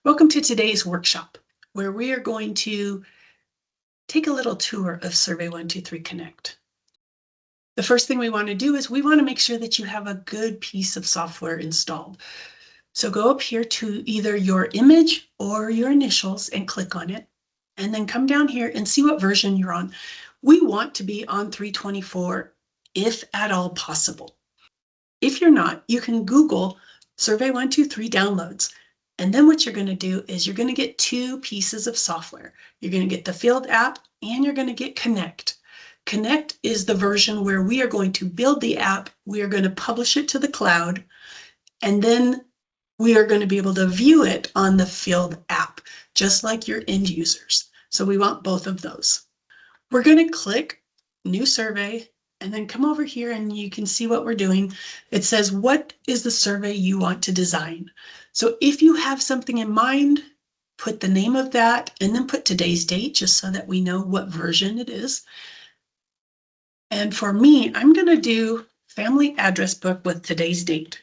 Welcome to today's workshop, where we are going to take a little tour of Survey123 Connect. The first thing we want to do is we want to make sure that you have a good piece of software installed. So go up here to either your image or your initials and click on it, and then come down here and see what version you're on. We want to be on 324 if at all possible. If you're not, you can Google Survey123 downloads. And then what you're going to do is you're going to get two pieces of software. You're going to get the Field app and you're going to get Connect. Connect is the version where we are going to build the app. We are going to publish it to the cloud. And then we are going to be able to view it on the Field app, just like your end users. So we want both of those. We're going to click New Survey and then come over here and you can see what we're doing. It says, what is the survey you want to design? So if you have something in mind, put the name of that and then put today's date just so that we know what version it is. And for me, I'm going to do family address book with today's date.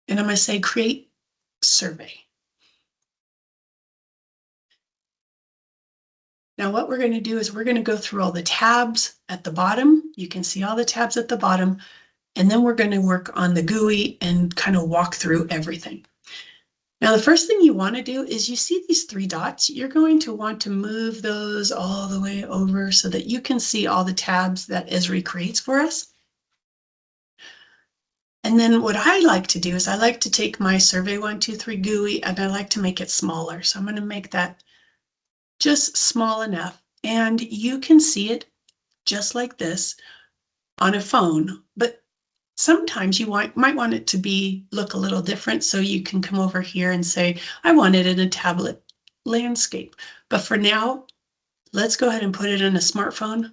And I'm going to say create survey. Now what we're going to do is we're going to go through all the tabs at the bottom. You can see all the tabs at the bottom. And then we're going to work on the GUI and kind of walk through everything. Now the first thing you want to do is you see these three dots. You're going to want to move those all the way over so that you can see all the tabs that Esri creates for us. And then what I like to do is I like to take my Survey123 GUI and I like to make it smaller. So I'm going to make that just small enough. And you can see it just like this on a phone, but sometimes you might want it to look a little different. So you can come over here and say, I want it in a tablet landscape. But for now, let's go ahead and put it in a smartphone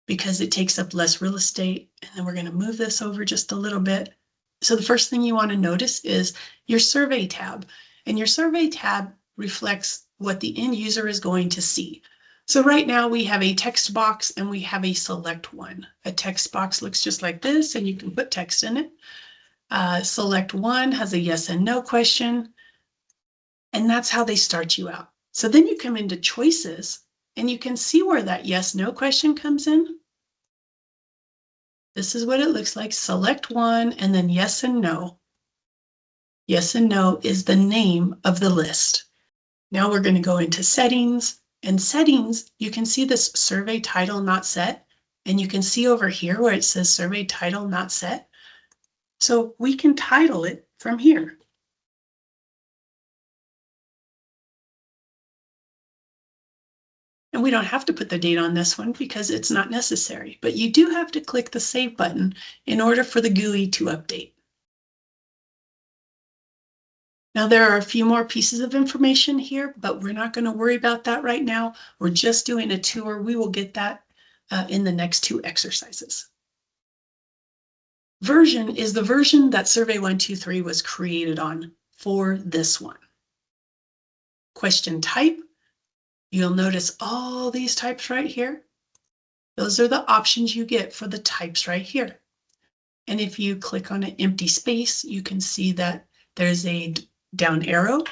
because it takes up less real estate. And then we're going to move this over just a little bit. So the first thing you want to notice is your survey tab. And your survey tab reflects what the end user is going to see. So right now we have a text box and we have a select one. A text box looks just like this and you can put text in it. Select one has a yes and no question. And that's how they start you out. So then you come into choices and you can see where that yes, no question comes in. This is what it looks like. Select one and then yes and no. Yes and no is the name of the list. Now we're going to go into settings. And settings, you can see this survey title not set. And you can see over here where it says survey title not set. So we can title it from here. And we don't have to put the date on this one because it's not necessary, but you do have to click the save button in order for the GUI to update. Now there are a few more pieces of information here, but we're not going to worry about that right now. We're just doing a tour. We will get that in the next two exercises. Version is the version that Survey123 was created on for this one. Question type. You'll notice all these types right here. Those are the options you get for the types right here. And if you click on an empty space, you can see that there's a down arrow,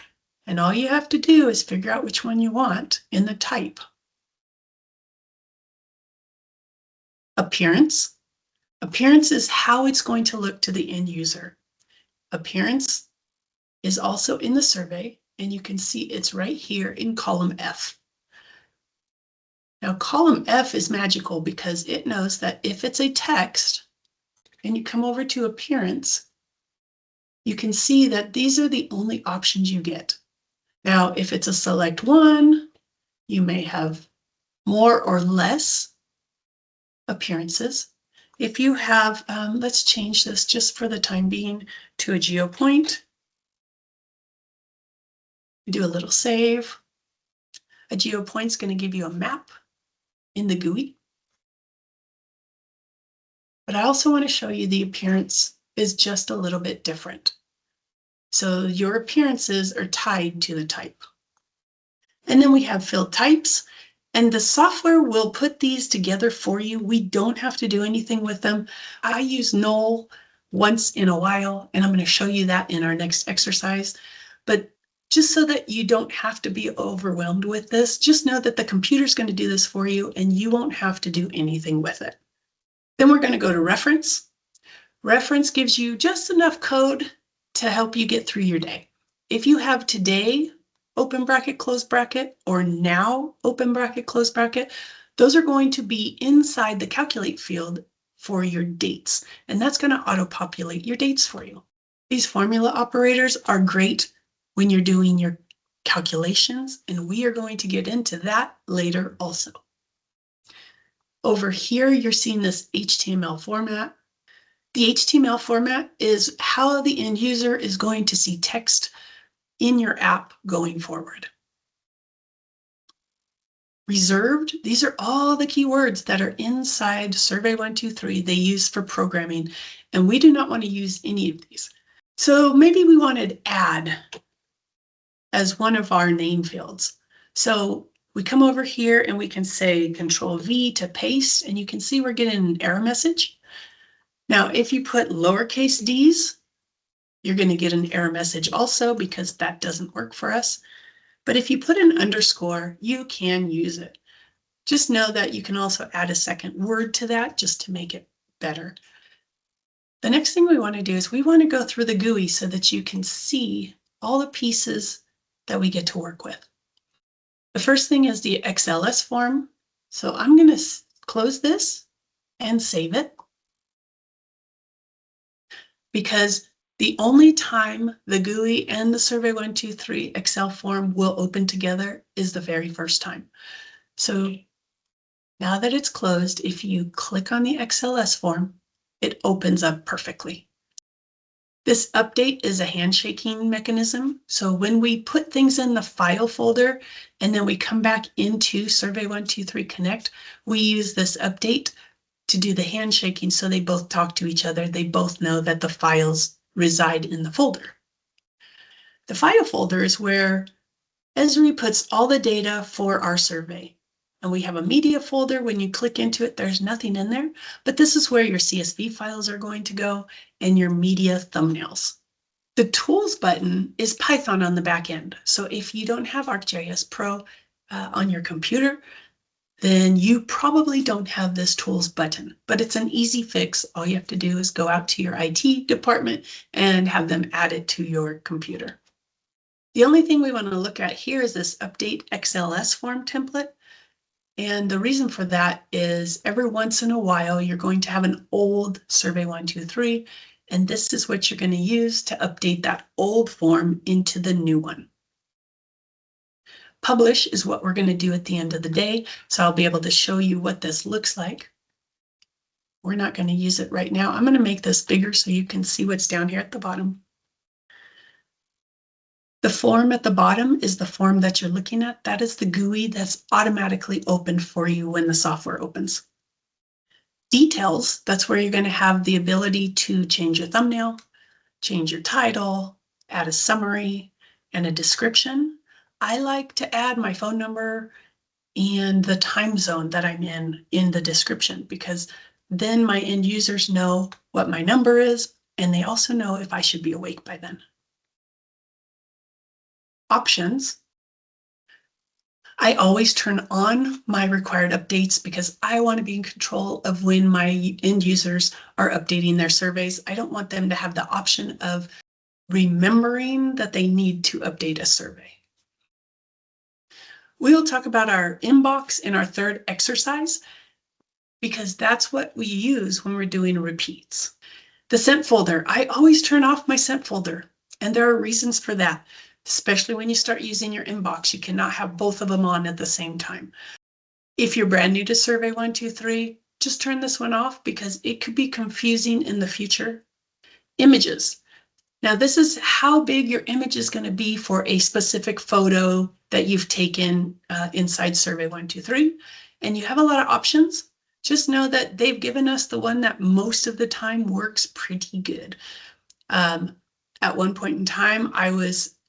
and all you have to do is figure out which one you want in the type. Appearance. Appearance is how it's going to look to the end user. Appearance is also in the survey, and you can see it's right here in column F. Now, column F is magical because it knows that if it's a text and you come over to appearance, you can see that these are the only options you get. Now, if it's a select one, you may have more or less appearances. If you have, let's change this just for the time being to a geopoint. We do a little save. A geopoint is going to give you a map in the GUI. But I also want to show you the appearance is just a little bit different. So your appearances are tied to the type. And then we have field types. And the software will put these together for you. We don't have to do anything with them. I use Knoll once in a while, and I'm going to show you that in our next exercise. But just so that you don't have to be overwhelmed with this, just know that the computer's going to do this for you, and you won't have to do anything with it. Then we're going to go to reference. Reference gives you just enough code to help you get through your day. If you have today, open bracket, close bracket, or now, open bracket, close bracket, those are going to be inside the calculate field for your dates, and that's going to auto-populate your dates for you. These formula operators are great when you're doing your calculations, and we are going to get into that later also. Over here, you're seeing this HTML format. The HTML format is how the end user is going to see text in your app going forward. Reserved, these are all the keywords that are inside Survey123 they use for programming, and we do not want to use any of these. So maybe we wanted add as one of our name fields. So we come over here and we can say Control V to paste, and you can see we're getting an error message. Now, if you put lowercase d's, you're going to get an error message also because that doesn't work for us. But if you put an underscore, you can use it. Just know that you can also add a second word to that just to make it better. The next thing we want to do is we want to go through the GUI so that you can see all the pieces that we get to work with. The first thing is the XLSForm. So I'm going to close this and save it, because the only time the GUI and the Survey123 Excel form will open together is the very first time. So now that it's closed, if you click on the XLSForm, it opens up perfectly. This update is a handshaking mechanism. So when we put things in the file folder and then we come back into Survey123 Connect, we use this update to do the handshaking so they both talk to each other. They both know that the files reside in the folder. The file folder is where Esri puts all the data for our survey. And we have a media folder. When you click into it, there's nothing in there, but this is where your CSV files are going to go and your media thumbnails. The tools button is Python on the back end. So if you don't have ArcGIS Pro on your computer, then you probably don't have this tools button, but it's an easy fix. All you have to do is go out to your IT department and have them add it to your computer. The only thing we want to look at here is this update XLSForm template. And the reason for that is every once in a while, you're going to have an old Survey123, and this is what you're going to use to update that old form into the new one. Publish is what we're going to do at the end of the day, so I'll be able to show you what this looks like. We're not going to use it right now. I'm going to make this bigger so you can see what's down here at the bottom. The form at the bottom is the form that you're looking at. That is the GUI that's automatically opened for you when the software opens. Details, that's where you're going to have the ability to change your thumbnail, change your title, add a summary, and a description. I like to add my phone number and the time zone that I'm in the description, because then my end users know what my number is, and they also know if I should be awake by then. Options. I always turn on my required updates because I want to be in control of when my end users are updating their surveys. I don't want them to have the option of remembering that they need to update a survey. We will talk about our inbox in our third exercise, because that's what we use when we're doing repeats. The sent folder, I always turn off my sent folder, and there are reasons for that. Especially when you start using your inbox, you cannot have both of them on at the same time. If you're brand new to Survey123, just turn this one off because it could be confusing in the future. Images. Now this is how big your image is going to be for a specific photo that you've taken inside Survey123. And you have a lot of options. Just know that they've given us the one that most of the time works pretty good. At one point in time,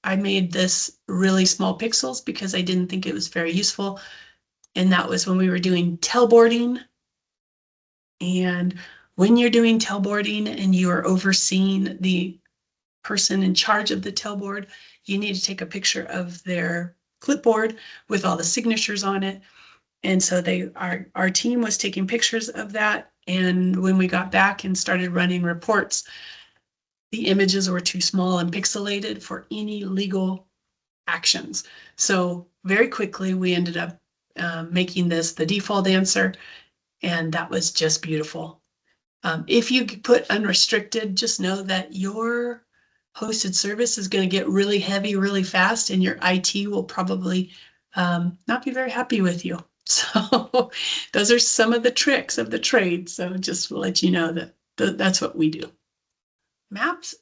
I made this really small pixels because I didn't think it was very useful. and that was when we were doing tailboarding. And when you're doing tailboarding and you are overseeing the person in charge of the tailboard, you need to take a picture of their clipboard with all the signatures on it. And so our team was taking pictures of that. And when we got back and started running reports, the images were too small and pixelated for any legal actions. So very quickly, we ended up making this the default answer, and that was just beautiful. If you put unrestricted, just know that your hosted service is going to get really heavy really fast, and your IT will probably not be very happy with you. So those are some of the tricks of the trade. So just to let you know that that's what we do. Maps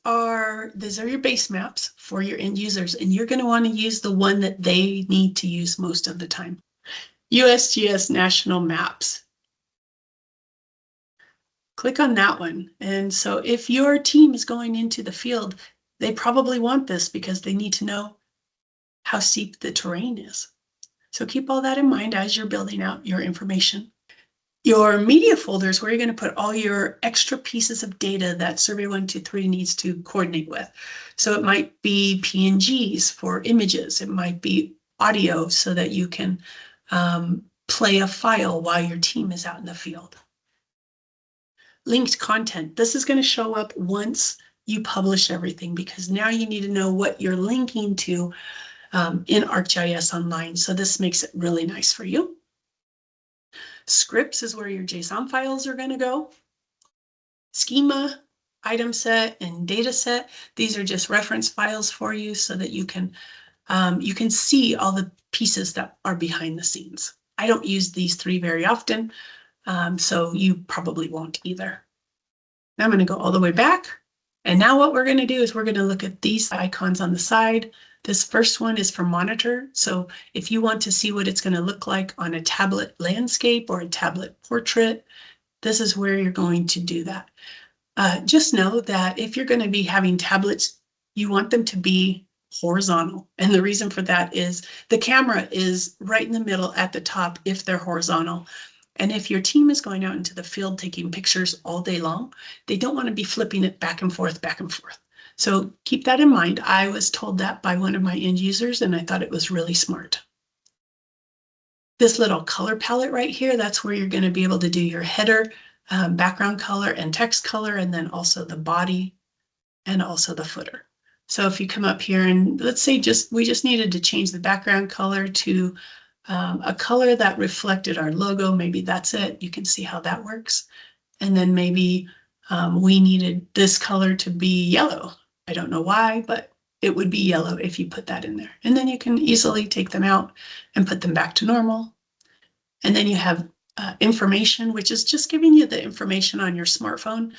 these are your base maps for your end users, and you're going to want to use the one that they need to use most of the time. USGS National Maps. Click on that one. And so if your team is going into the field, they probably want this because they need to know how steep the terrain is. So keep all that in mind as you're building out your information. Your media folders, where you're going to put all your extra pieces of data that Survey123 needs to coordinate with. So it might be PNGs for images. It might be audio so that you can play a file while your team is out in the field. Linked content. This is going to show up once you publish everything, because now you need to know what you're linking to in ArcGIS Online. So this makes it really nice for you. Scripts is where your JSON files are going to go. Schema, item set, and data set. These are just reference files for you so that you can see all the pieces that are behind the scenes. I don't use these three very often, so you probably won't either. Now I'm going to go all the way back. And now what we're going to do is we're going to look at these icons on the side. This first one is for monitor. So if you want to see what it's going to look like on a tablet landscape or a tablet portrait, this is where you're going to do that. Just know that if you're going to be having tablets, you want them to be horizontal. And the reason for that is the camera is right in the middle at the top if they're horizontal. And if your team is going out into the field taking pictures all day long, they don't want to be flipping it back and forth, back and forth. So keep that in mind. I was told that by one of my end users, and I thought it was really smart. This little color palette right here, that's where you're going to be able to do your header, background color, and text color, and then also the body and also the footer. So if you come up here and let's say we just needed to change the background color to a color that reflected our logo, maybe that's it. You can see how that works. And then maybe we needed this color to be yellow. I don't know why, but it would be yellow if you put that in there. And then you can easily take them out and put them back to normal. And then you have information, which is just giving you the information on your smartphone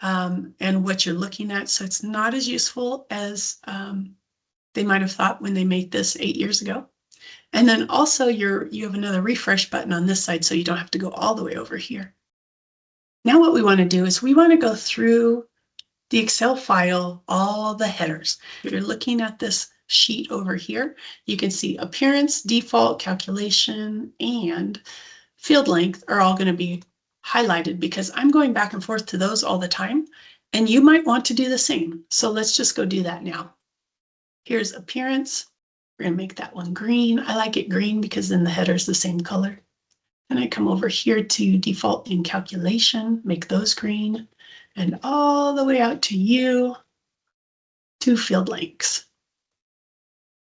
and what you're looking at. So it's not as useful as they might have thought when they made this 8 years ago. And then also you have another refresh button on this side, so you don't have to go all the way over here. Now what we want to do is we want to go through the Excel file, all the headers. If you're looking at this sheet over here, you can see appearance, default, calculation, and field length are all going to be highlighted because I'm going back and forth to those all the time, and you might want to do the same. So let's just go do that now. Here's appearance. We're going to make that one green. I like it green because then the header is the same color. And I come over here to default and calculation, make those green, and all the way out to field lengths.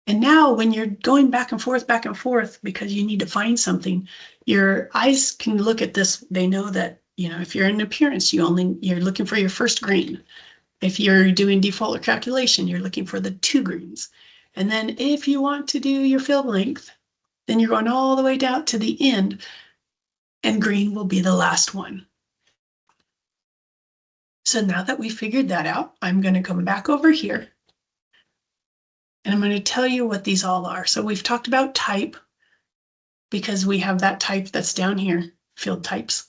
And now when you're going back and forth because you need to find something, your eyes can look at this. They know that, if you're in appearance, you're looking for your first green. If you're doing default or calculation, you're looking for the 2 greens. And then if you want to do your field length, then you're going all the way down to the end, and green will be the last one. So now that we figured that out, I'm going to come back over here, and I'm going to tell you what these all are. So we've talked about type, because we have that type that's down here, field types.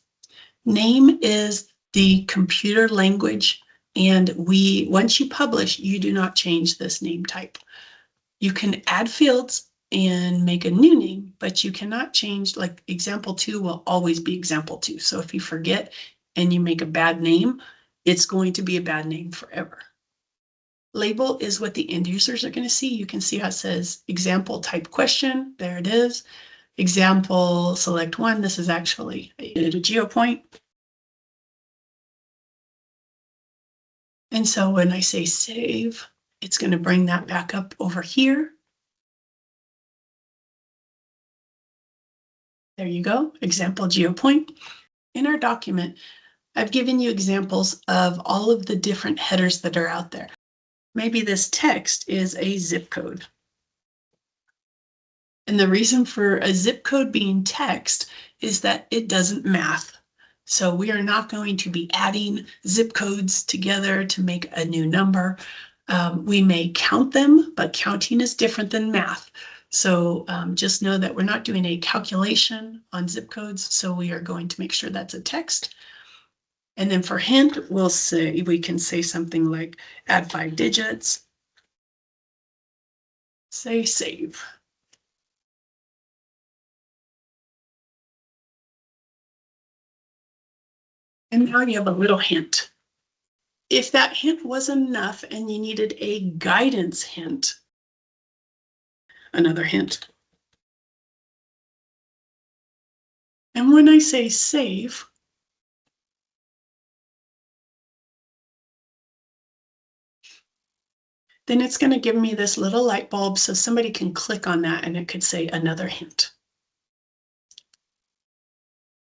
Name is the computer language, and once you publish, you do not change this name type. You can add fields and make a new name, but you cannot change, like example 2 will always be example 2. So if you forget and you make a bad name, it's going to be a bad name forever. Label is what the end users are going to see. You can see how it says example type question. There it is. Example select 1. This is actually a geopoint. And so when I say save, it's going to bring that back up over here. There you go, example geopoint. In our document, I've given you examples of all of the different headers that are out there. Maybe this text is a zip code. And the reason for a zip code being text is that it doesn't math. So we are not going to be adding zip codes together to make a new number. We may count them, but counting is different than math. So just know that we're not doing a calculation on zip codes. So we are going to make sure that's a text. And then for hint, we can say something like add 5 digits. Say save. And now you have a little hint. If that hint was enough and you needed a guidance hint, another hint. And when I say save, then it's going to give me this little light bulb so somebody can click on that and it could say another hint.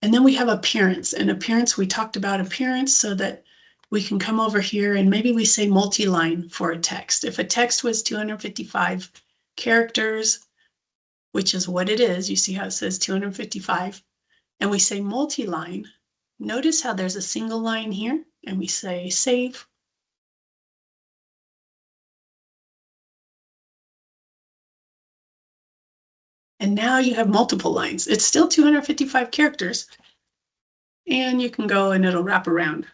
And then we have appearance. And appearance, we talked about appearance so that we can come over here and maybe we say multi-line for a text. If a text was 255 characters, which is what it is, you see how it says 255, and we say multi-line, notice how there's a single line here, and we say save. And now you have multiple lines. It's still 255 characters, and you can go and it'll wrap around.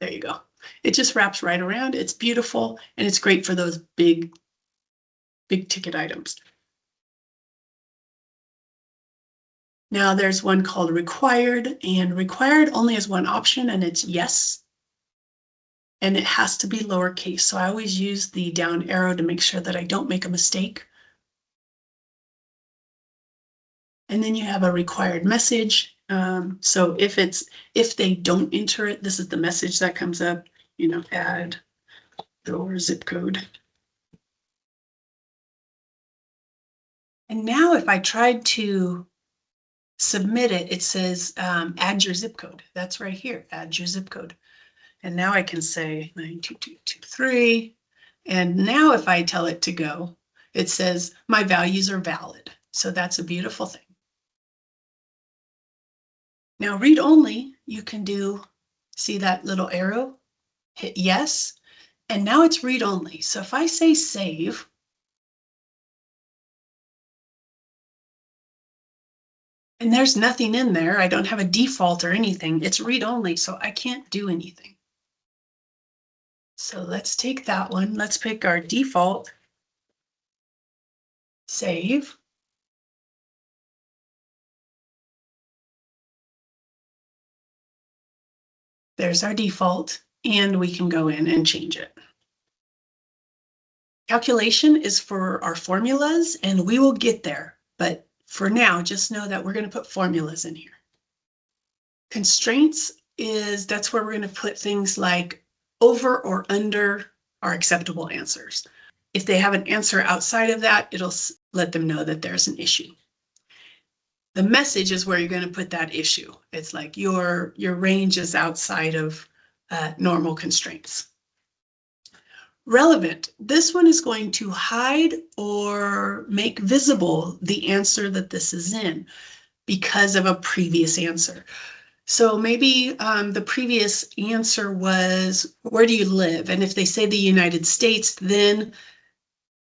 There you go. It just wraps right around. It's beautiful, and it's great for those big ticket items. Now there's one called required, and required only has one option, and it's yes. And it has to be lowercase. So I always use the down arrow to make sure that I don't make a mistake. And then you have a required message. So if they don't enter it, this is the message that comes up, add your zip code. And now if I tried to submit it, it says add your zip code. That's right here, add your zip code. And now I can say 92223. And now if I tell it to go, it says my values are valid. So that's a beautiful thing. Now read only, you can see that little arrow, hit yes, and now it's read only. So if I say save, and there's nothing in there, I don't have a default or anything, it's read only, so I can't do anything. So let's take that one, let's pick our default, save. There's our default, and we can go in and change it. Calculation is for our formulas, and we will get there. But for now, just know that we're going to put formulas in here. Constraints that's where we're going to put things like over or under our acceptable answers. If they have an answer outside of that, it'll let them know that there's an issue. The message is where you're going to put that issue. It's like your range is outside of normal constraints. Relevant. This one is going to hide or make visible the answer that this is in because of a previous answer. So maybe the previous answer was, where do you live? And if they say the United States, then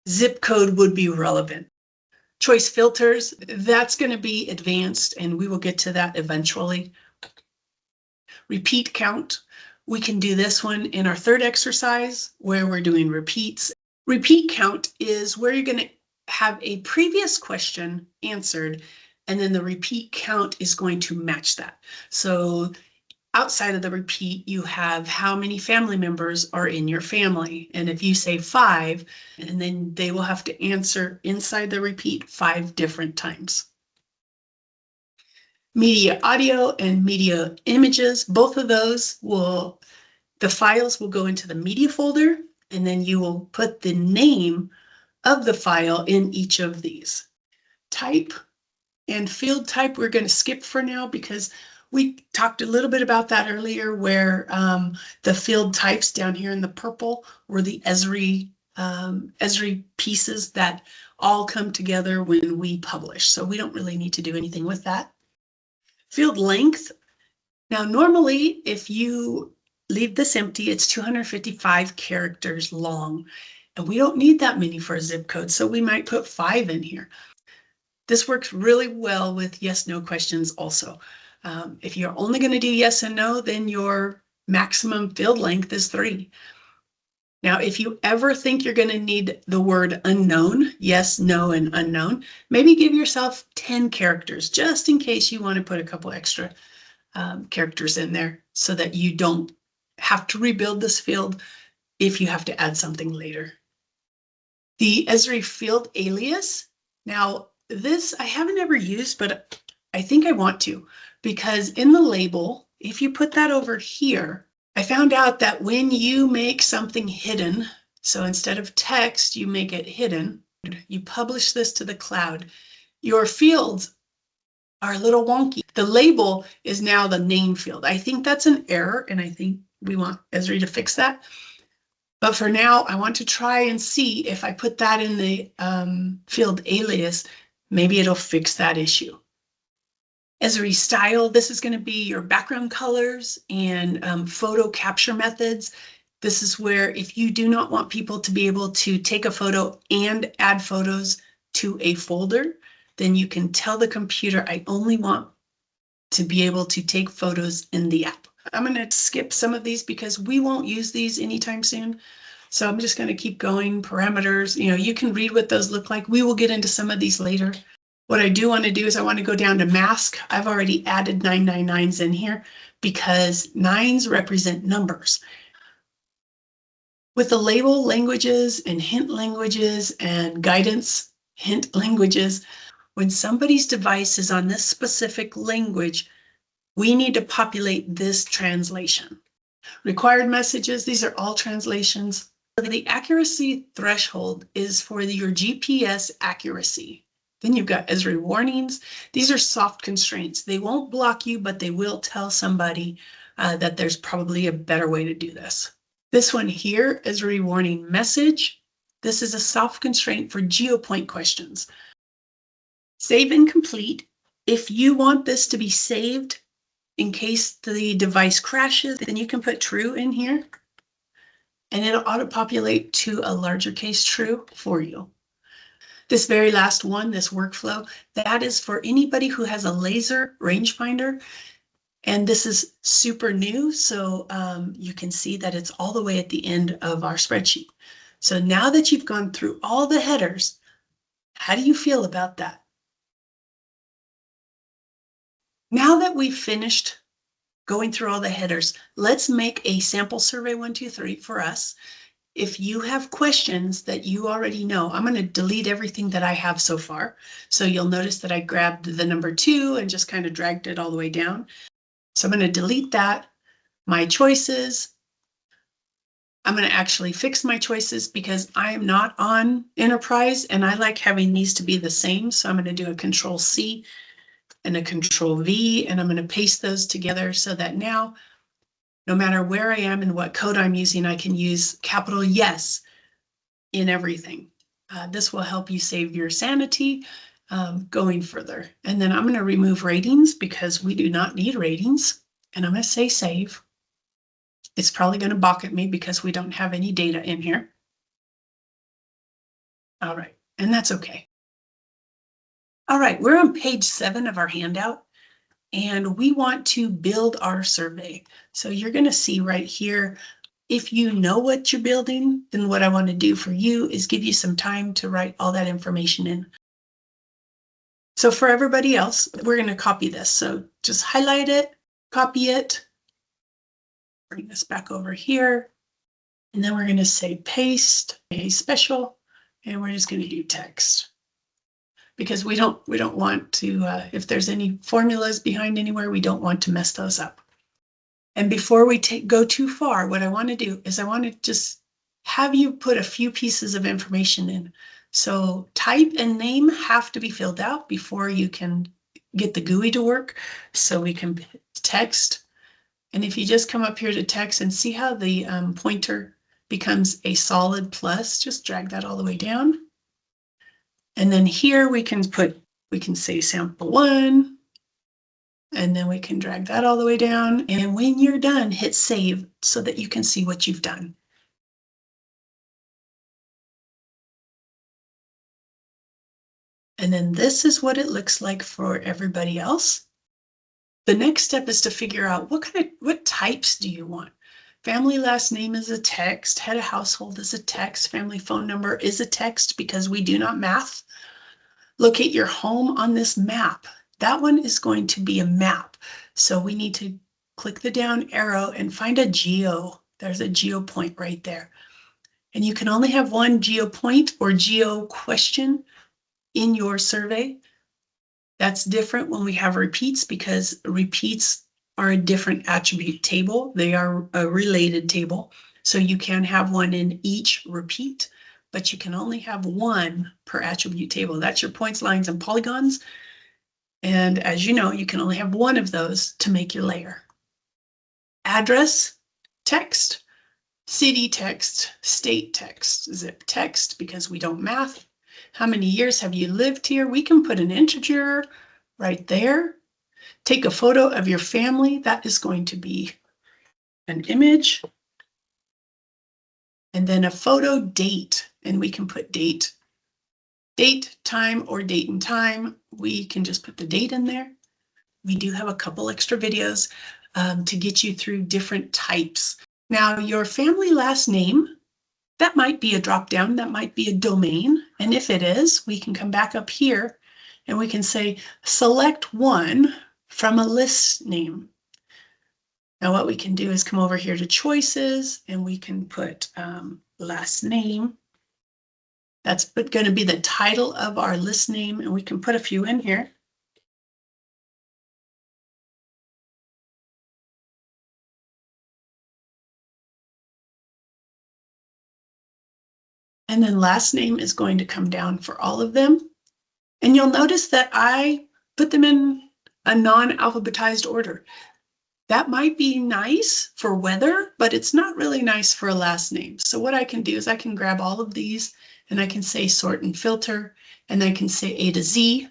zip code would be relevant. Choice filters, that's going to be advanced, and we will get to that eventually. Repeat count, we can do this one in our third exercise where we're doing repeats. Repeat count is where you're going to have a previous question answered, and then the repeat count is going to match that. So outside of the repeat, you have how many family members are in your family. And if you say 5, and then they will have to answer inside the repeat 5 different times. Media audio and media images, both of those the files will go into the media folder, and then you will put the name of the file in each of these. Type and field type, we're going to skip for now because we talked a little bit about that earlier, where the field types down here in the purple were the Esri pieces that all come together when we publish. So we don't really need to do anything with that. Field length. Now, normally, if you leave this empty, it's 255 characters long, and we don't need that many for a zip code, so we might put 5 in here. This works really well with yes/no questions also. If you're only going to do yes and no, then your maximum field length is 3. Now, if you ever think you're going to need the word unknown, yes, no, and unknown, maybe give yourself 10 characters just in case you want to put a couple extra characters in there so that you don't have to rebuild this field if you have to add something later. The Esri field alias. Now, this I haven't ever used, but I think I want to, because in the label, if you put that over here, I found out that when you make something hidden, so instead of text, you make it hidden, you publish this to the cloud, your fields are a little wonky. The label is now the name field. I think that's an error, and I think we want Esri to fix that. But for now, I want to try and see if I put that in the field alias, maybe it'll fix that issue. Esri style, this is going to be your background colors and photo capture methods. This is where if you do not want people to be able to take a photo and add photos to a folder, then you can tell the computer, I only want to be able to take photos in the app. I'm going to skip some of these because we won't use these anytime soon. So I'm just going to keep going. Parameters, you can read what those look like. We will get into some of these later. What I do want to do is I want to go down to mask. I've already added 999s in here because 9s represent numbers. With the label languages and hint languages and guidance hint languages, when somebody's device is on this specific language, we need to populate this translation. Required messages, these are all translations. The accuracy threshold is for your GPS accuracy. Then you've got Esri warnings. These are soft constraints. They won't block you, but they will tell somebody that there's probably a better way to do this. This one here, Esri warning message. This is a soft constraint for geopoint questions. Save incomplete. If you want this to be saved in case the device crashes, then you can put true in here, and it'll auto-populate to a larger case true for you. This very last one, this workflow, that is for anybody who has a laser rangefinder. And this is super new, so you can see that it's all the way at the end of our spreadsheet. So now that you've gone through all the headers, how do you feel about that? Now that we've finished going through all the headers, let's make a sample Survey123 for us. If you have questions that you already know, I'm going to delete everything that I have so far. So you'll notice that I grabbed the number 2 and just kind of dragged it all the way down. So I'm going to delete that. My choices. I'm going to actually fix my choices because I am not on Enterprise and I like having these to be the same. So I'm going to do a Control-C and a Control-V, and I'm going to paste those together so that now, no matter where I am and what code I'm using, I can use capital yes in everything. This will help you save your sanity going further. And then I'm going to remove ratings because we do not need ratings. And I'm going to say save. It's probably going to balk at me because we don't have any data in here. All right, and that's okay. All right, we're on page 7 of our handout, and we want to build our survey. So you're going to see right here, If you know what you're building, then what I want to do for you is give you some time to write all that information in. So for everybody else, we're going to copy this. So just highlight it, copy it, bring this back over here, and then we're going to say paste, a special, and we're just going to do text. Because we don't want to, if there's any formulas behind anywhere, we don't want to mess those up. And before we go too far, what I want to do is I want to just have you put a few pieces of information in. So type and name have to be filled out before you can get the GUI to work. So we can text. And if you just come up here to text and see how the pointer becomes a solid plus, just drag that all the way down. And then here we can say sample 1. And then we can drag that all the way down. And when you're done, hit save so that you can see what you've done. And then this is what it looks like for everybody else. The next step is to figure out what types do you want? Family last name is a text, head of household is a text, family phone number is a text because we do not math. Locate your home on this map. That one is going to be a map. So we need to click the down arrow and find a geo. There's a geo point right there. And you can only have one geo point or geo question in your survey. That's different when we have repeats because repeats are a different attribute table. They are a related table. So you can have one in each repeat, but you can only have one per attribute table. That's your points, lines, and polygons. And as you know, you can only have one of those to make your layer. Address, text, city text, state text, zip text, because we don't math. How many years have you lived here? We can put an integer right there. Take a photo of your family. That is going to be an image. And then a photo date, and we can put date, time, or date and time. We can just put the date in there. We do have a couple extra videos to get you through different types. Now, your family last name, that might be a drop down, that might be a domain. And if it is, we can come back up here and we can say, select one from a list name. Now what we can do is come over here to choices and we can put last name. That's going to be the title of our list name, and we can put a few in here. And then last name is going to come down for all of them. And you'll notice that I put them in a non-alphabetized order. That might be nice for weather, but it's not really nice for a last name. So what I can do is I can grab all of these and I can say sort and filter, and I can say A to Z.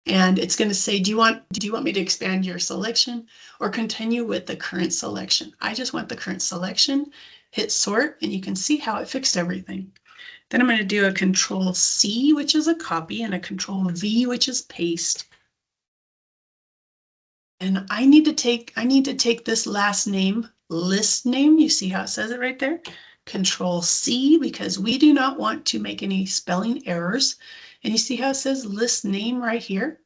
And it's going to say, do you want me to expand your selection or continue with the current selection? I just want the current selection. Hit sort, and you can see how it fixed everything. Then I'm going to do a Control C, which is a copy, and a Control V, which is paste. And I need to take this last name, list name. You see how it says it right there? Control C, because we do not want to make any spelling errors. And you see how it says list name right here?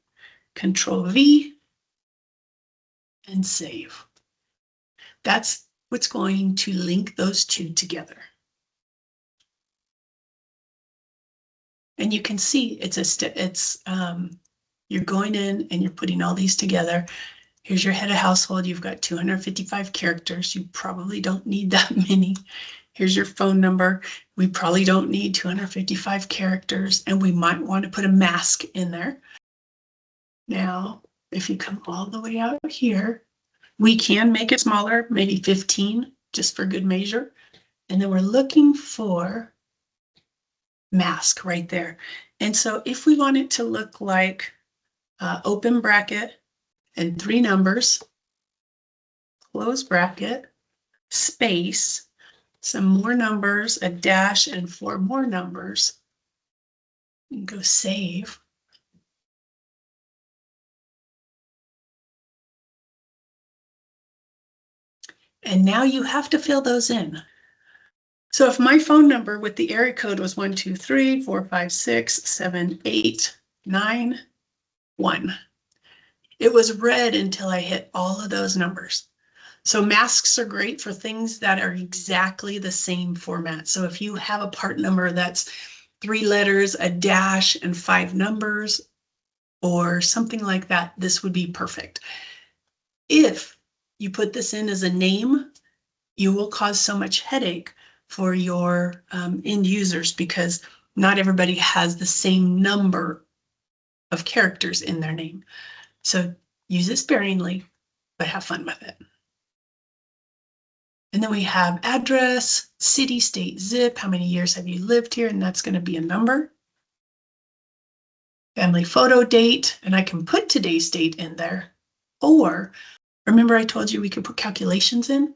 Control V and save. That's what's going to link those two together. And you can see you're going in and you're putting all these together. Here's your head of household. You've got 255 characters. You probably don't need that many. Here's your phone number. We probably don't need 255 characters, and we might want to put a mask in there. Now, if you come all the way out here, we can make it smaller, maybe 15, just for good measure. And then we're looking for mask right there. And so if we want it to look like open bracket and 3 numbers, close bracket, space, some more numbers, a dash, and 4 more numbers, and go save. And now you have to fill those in. So if my phone number with the area code was 123-456-7891, it was red until I hit all of those numbers. So masks are great for things that are exactly the same format. So if you have a part number that's 3 letters, a dash, and 5 numbers, or something like that, this would be perfect. If you put this in as a name, you will cause so much headache for your end users because not everybody has the same number of characters in their name. So use it sparingly, but have fun with it. And then we have address, city, state, zip, how many years have you lived here? And that's going to be a number. Family photo date, and I can put today's date in there. Or, remember I told you we could put calculations in?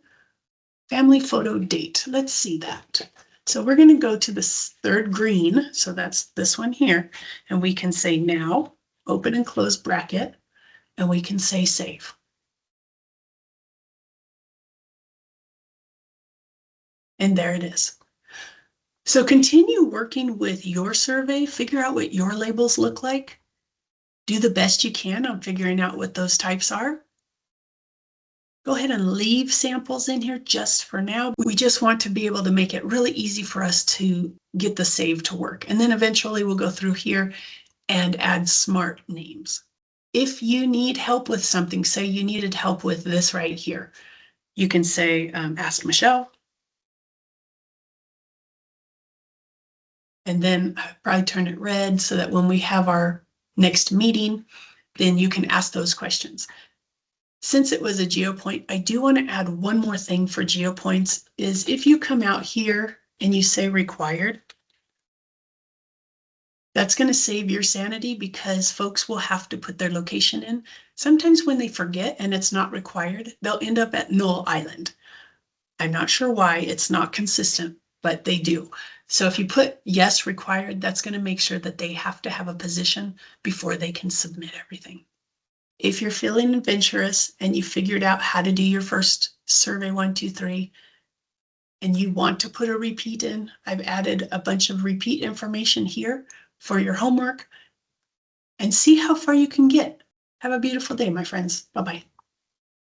Family photo date, let's see that. So we're going to go to the third green, so that's this one here, and we can say now, open and close bracket, and we can say save. And there it is. So continue working with your survey, figure out what your labels look like, do the best you can on figuring out what those types are. Go ahead and leave samples in here just for now. We just want to be able to make it really easy for us to get the save to work. And then eventually we'll go through here and add smart names. If you need help with something, say you needed help with this right here, you can say, ask Michelle. And then probably turn it red so that when we have our next meeting, then you can ask those questions. Since it was a GeoPoint, I do want to add one more thing for GeoPoints is if you come out here and you say required, that's going to save your sanity because folks will have to put their location in. Sometimes when they forget and it's not required, they'll end up at Null Island. I'm not sure why, it's not consistent, but they do. So if you put yes required, that's going to make sure that they have to have a position before they can submit everything. If you're feeling adventurous and you figured out how to do your first Survey123 and you want to put a repeat in, I've added a bunch of repeat information here for your homework and see how far you can get. Have a beautiful day, my friends. Bye-bye.